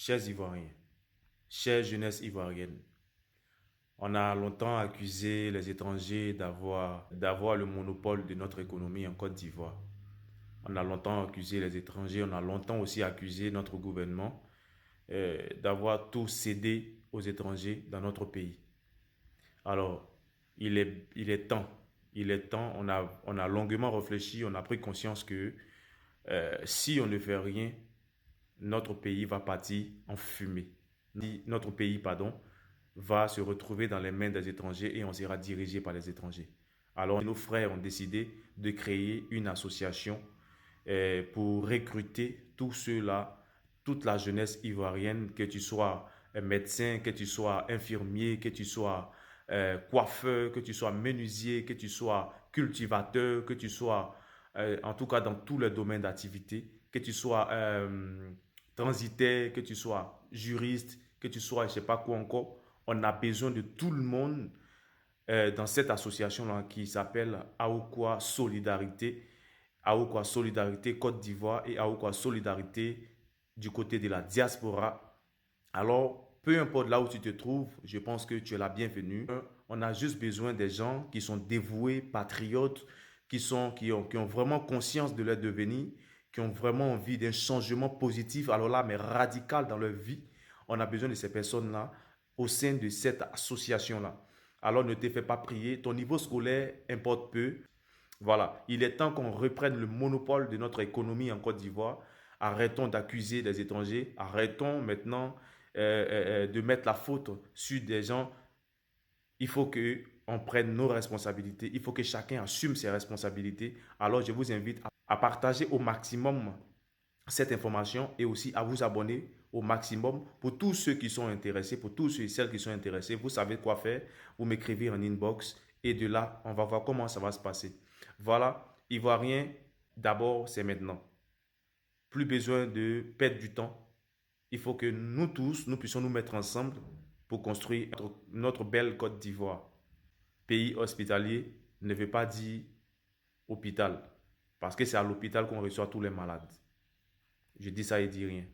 Chers Ivoiriens, chère jeunesse ivoirienne, on a longtemps accusé les étrangers d'avoir le monopole de notre économie en Côte d'Ivoire. On a longtemps accusé les étrangers, on a longtemps aussi accusé notre gouvernement d'avoir tout cédé aux étrangers dans notre pays. Alors, il est temps, on a longuement réfléchi, on a pris conscience que si on ne fait rien, notre pays va partir en fumée. Notre pays, pardon, va se retrouver dans les mains des étrangers et on sera dirigé par les étrangers. Alors, nos frères ont décidé de créer une association pour recruter tous ceux-là, toute la jeunesse ivoirienne, que tu sois médecin, que tu sois infirmier, que tu sois coiffeur, que tu sois menuisier, que tu sois cultivateur, que tu sois, en tout cas dans tous les domaines d'activité, que tu sois transitaire, que tu sois juriste, que tu sois je ne sais pas quoi encore. On a besoin de tout le monde dans cette association-là qui s'appelle Aoukwa Solidarité. Aoukwa Solidarité Côte d'Ivoire et Aoukwa Solidarité du côté de la diaspora. Alors, peu importe là où tu te trouves, je pense que tu es la bienvenue. On a juste besoin des gens qui sont dévoués, patriotes, qui ont vraiment conscience de leur devenir, qui ont vraiment envie d'un changement positif, alors là, mais radical dans leur vie. On a besoin de ces personnes-là au sein de cette association-là. Alors ne te fais pas prier, ton niveau scolaire importe peu. Voilà, il est temps qu'on reprenne le monopole de notre économie en Côte d'Ivoire. Arrêtons d'accuser les étrangers. Arrêtons maintenant de mettre la faute sur des gens. Il faut qu'on prenne nos responsabilités. Il faut que chacun assume ses responsabilités. Alors, je vous invite à partager au maximum cette information et aussi à vous abonner au maximum pour tous ceux qui sont intéressés, pour tous ceux et celles qui sont intéressés. Vous savez quoi faire. Vous m'écrivez en inbox et de là, on va voir comment ça va se passer. Voilà, Ivoirien, d'abord, c'est maintenant. Plus besoin de perdre du temps. Il faut que nous tous, nous puissions nous mettre ensemble pour construire notre belle Côte d'Ivoire. Pays hospitalier ne veut pas dire hôpital, parce que c'est à l'hôpital qu'on reçoit tous les malades. Je dis ça et dis rien.